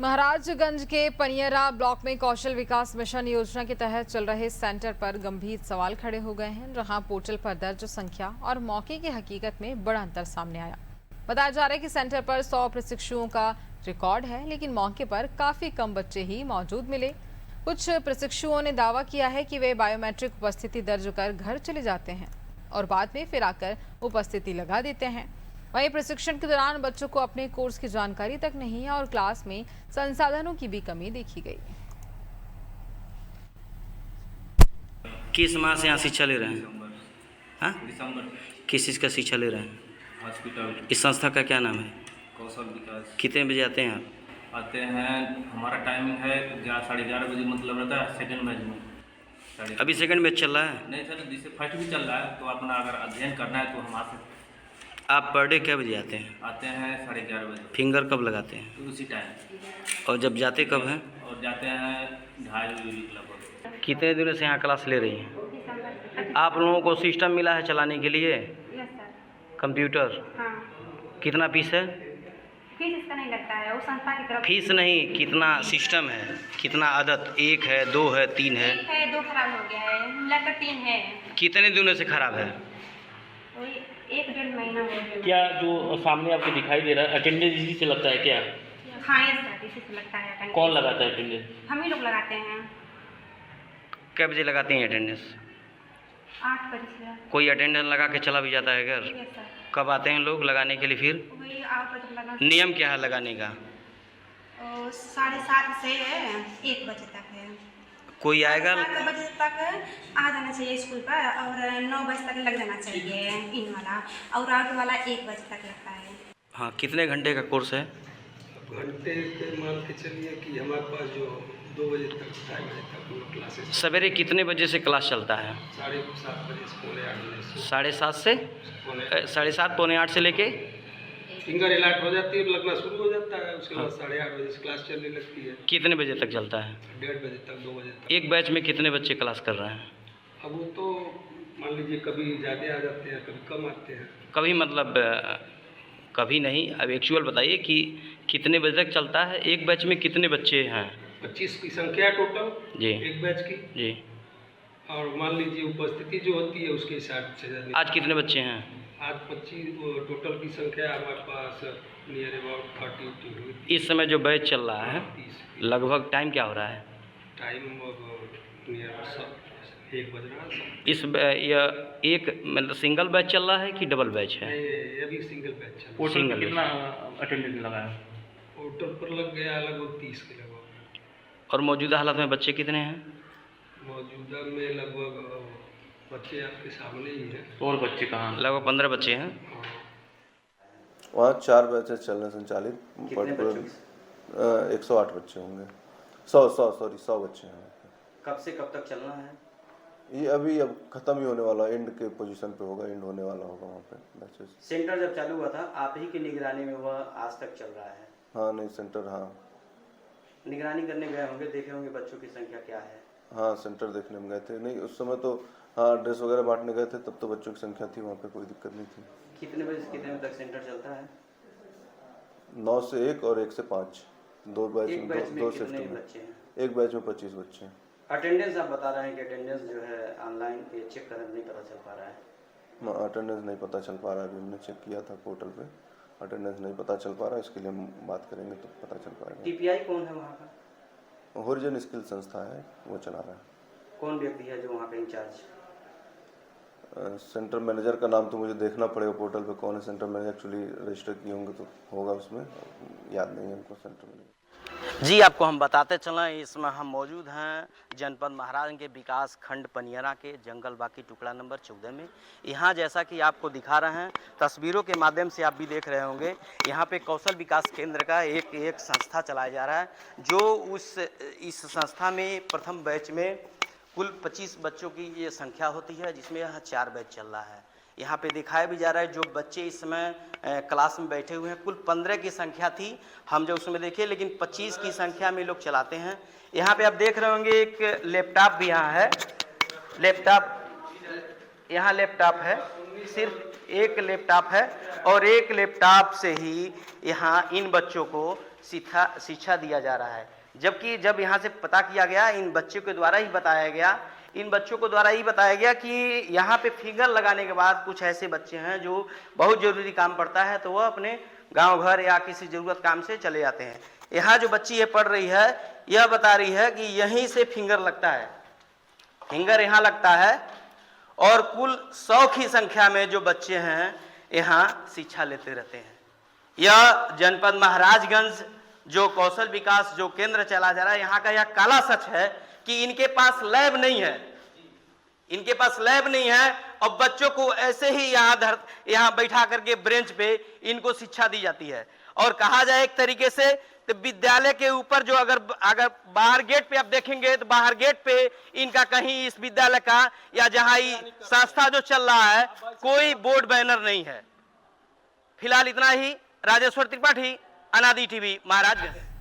महाराजगंज के पनियरा ब्लॉक में कौशल विकास मिशन योजना के तहत चल रहे सेंटर पर गंभीर सवाल खड़े हो गए हैं, जहां पोर्टल पर दर्ज संख्या और मौके की हकीकत में बड़ा अंतर सामने आया। बताया जा रहा है कि सेंटर पर 100 प्रशिक्षुओं का रिकॉर्ड है, लेकिन मौके पर काफी कम बच्चे ही मौजूद मिले। कुछ प्रशिक्षुओं ने दावा किया है कि वे बायोमेट्रिक उपस्थिति दर्ज कर घर चले जाते हैं और बाद में फिर आकर उपस्थिति लगा देते हैं। वहीं प्रशिक्षण के दौरान बच्चों को अपने कोर्स की जानकारी तक नहीं है और क्लास में संसाधनों की भी कमी देखी गई। किस माह से यहाँ शिक्षा ले रहे हैं? दिसंबर किस चीज़ का शिक्षा ले रहे हैं? हॉस्पिटल इस संस्था का क्या नाम है? कौशल विकास। कितने बजे आते हैं आप? आते हैं, हमारा टाइमिंग है 11:30 बजे, मतलब रहता है सेकंड बैच में। अभी सेकंड बैच चल रहा है? नहीं सर, जिससे फर्स्ट भी चल रहा है, तो अपना अगर अध्ययन करना है तो हम आ सकते। आप पर डे क्या बजे आते हैं? आते हैं 11:30 बजे। फिंगर कब लगाते हैं? तो उसी टाइम। और जब जाते कब हैं? और जाते हैं 2:30 बजे लगभग। कितने दिनों से यहाँ क्लास ले रही हैं? आप लोगों को सिस्टम मिला है चलाने के लिए? Yes sir. कंप्यूटर? हाँ। कितना फीस है? फीस इसका नहीं लगता है, वो संस्था की तरफ। फीस नहीं, कितना सिस्टम है, कितना आदत? 1 है, 2 है, 3 है? 1 है, 2 खराब हो गया है, मिलाकर 3 है। कितने दिनों से खराब है? वही 1-1.5 महीना हो गया। क्या जो सामने आपको दिखाई दे रहा है अटेंडेंस इसी से लगता है क्या? हाँ यस सर, इसी से लगता है। कौन लगाता है अटेंडेंस? हम ही लोग लगाते हैं। कै बजे लगाती हैं अटेंडेंस? 8 बजे से। कोई अटेंडेंस लगा के चला भी जाता है घर? Yes sir. कब आते हैं लोग लगाने के लिए फिर? वही 8 बजे लगा। नियम क्या है लगाने का? 7:30 से 1 बजे तक है। कोई आएगा? 7 बजे तक आ जाना चाहिए स्कूल पर, और 9 बजे तक लग जाना चाहिए इन वाला, और आउट वाला 1 बजे तक लगता है। हाँ, कितने घंटे का कोर्स है? घंटे के मान के चलिए कि हमारे पास जो 2 बजे तक 2:30 बजे तक पूरा क्लासेस। सवेरे कितने बजे से क्लास चलता है? 7:30 बजे से पौने 8 बजे से। 7:30 से 7:30 पौने 8 से लेके फिंगर अलाट हो जाती है, लगना शुरू हो जाता है, उसके बाद 8:30 बजे से क्लास चलने लगती है। कितने बजे तक चलता है? 1:30 बजे तक, 2 बजे तक। एक बैच में कितने बच्चे क्लास कर रहे हैं? अब वो तो मान लीजिए कभी ज़्यादा आ जाते हैं, कभी कम आते हैं। कभी मतलब कभी नहीं, अब एक्चुअल बताइए कि कितने बजे तक चलता है? एक बैच में कितने बच्चे हैं? 25 की संख्या टोटल जी। एक बैच की। जी। और मान लीजिए उपस्थिति जो होती है उसके हिसाब से। आज कितने बच्चे हैं? आज 25 टोटल की संख्या हमारे पास नियर अबाउट 30 हुई। इस समय जो बैच चल रहा है 30 लगभग टाइम क्या हो रहा है? टाइम नियर 1 बज रहा है। यह एक मतलब सिंगल बैच चल रहा है कि डबल बैच है? ये भी सिंगल बैच चल रहा है। पोर्टल सिंगल पर कितना अटेंडेंस लगा है? पोर्टल पर लग गया लगभग 30 के लगभग। और मौजूदा हालत में बच्चे कितने हैं? मौजूदा में लगभग बच्चे आपके सामने ही हैं। और बच्चे कहाँ? लगभग 15 बच्चे हैं। वहाँ 4 बैचेस चल रहे हैं संचालित। कितने बच्चे? 108 बच्चे होंगे। 100 बच्चे हैं। कब से कब तक चलना है? ये अभी अब खत्म ही होने वाला, एंड के पोजीशन पे होगा, एंड होने वाला होगा वहाँ पे बैचेस। सेंटर जब चालू हुआ था आप ही की निगरानी में वह आज तक चल रहा है? हाँ, नहीं सेंटर, हाँ निगरानी करने गए होंगे, देखे होंगे बच्चों की संख्या क्या है? हाँ सेंटर देखने में गए थे। नहीं उस समय तो हाँ ड्रेस वगैरह बांटने गए थे, तब तो बच्चों की संख्या थी, वहाँ पे कोई दिक्कत नहीं थी। कितने बजे से कितने बजे तक सेंटर चलता है? 9 से 1 और 1 से 5, 2 बैच एक बैच में दो कितने शिफ्ट में। बच्चे हैं? एक बैच में 25 बच्चे हैं। अटेंडेंस आप बता रहे हैं कि अटेंडेंस जो है ऑनलाइन पे चेक करने नहीं पता चल पा रहा है? अटेंडेंस नहीं पता चल पा रहा है। अभी हमने चेक किया था पोर्टल पे, अटेंडेंस नहीं पता चल पा रहा है। इसके लिए हम बात करेंगे तो पता चल पाएगा। टीपीआई कौन है वहाँ का? होरिजन स्किल संस्था है, वो चला रहा है। कौन व्यक्ति है जो वहाँ पे इंचार्ज? सेंटर मैनेजर का नाम तो मुझे देखना पड़ेगा पोर्टल पे, कौन है सेंटर मैनेजर। एक्चुअली रजिस्टर किए होंगे तो होगा, उसमें याद नहीं है हमको सेंटर मैनेजर। जी, आपको हम बताते चलें, इसमें हम मौजूद हैं जनपद महाराजगंज के विकास खंड पनियरा के जंगल बाकी टुकड़ा नंबर 14 में। यहाँ जैसा कि आपको दिखा रहे हैं तस्वीरों के माध्यम से, आप भी देख रहे होंगे, यहाँ पे कौशल विकास केंद्र का एक संस्था चलाया जा रहा है, जो इस संस्था में प्रथम बैच में कुल 25 बच्चों की ये संख्या होती है, जिसमें यहाँ 4 बैच चल रहा है। यहाँ पे दिखाया भी जा रहा है जो बच्चे इस समय क्लास में बैठे हुए हैं, कुल 15 की संख्या थी हम जो उसमें देखे, लेकिन 25 की संख्या में लोग चलाते हैं। यहाँ पे आप देख रहे होंगे एक लैपटॉप भी यहाँ है, यहाँ लैपटॉप है, सिर्फ एक लैपटॉप है, और एक लैपटॉप से ही यहाँ इन बच्चों को शिक्षा दिया जा रहा है। जबकि जब यहाँ से पता किया गया, इन बच्चों के द्वारा ही बताया गया कि यहाँ पे फिंगर लगाने के बाद कुछ ऐसे बच्चे हैं जो बहुत ज़रूरी काम पड़ता है तो वह अपने गांव घर या किसी ज़रूरत काम से चले जाते हैं। यहाँ जो बच्ची ये पढ़ रही है, यह बता रही है कि यहीं से फिंगर लगता है, फिंगर यहाँ लगता है और कुल 100 की संख्या में जो बच्चे हैं यहाँ शिक्षा लेते रहते हैं। यह जनपद महाराजगंज जो कौशल विकास जो केंद्र चला जा रहा है, यहाँ का यह काला सच है कि इनके पास लैब नहीं है, और बच्चों को ऐसे ही यहाँ बैठा करके ब्रेंच पे इनको शिक्षा दी जाती है। और कहा जाए एक तरीके से तो विद्यालय के ऊपर जो अगर बाहर गेट पे आप देखेंगे तो बाहर गेट पे इनका कहीं इस विद्यालय का या जहां ये संस्था जो चल रहा है कोई बोर्ड बैनर नहीं है। फिलहाल इतना ही। राजेश्वर त्रिपाठी, अनादि टीवी, महाराजगंज।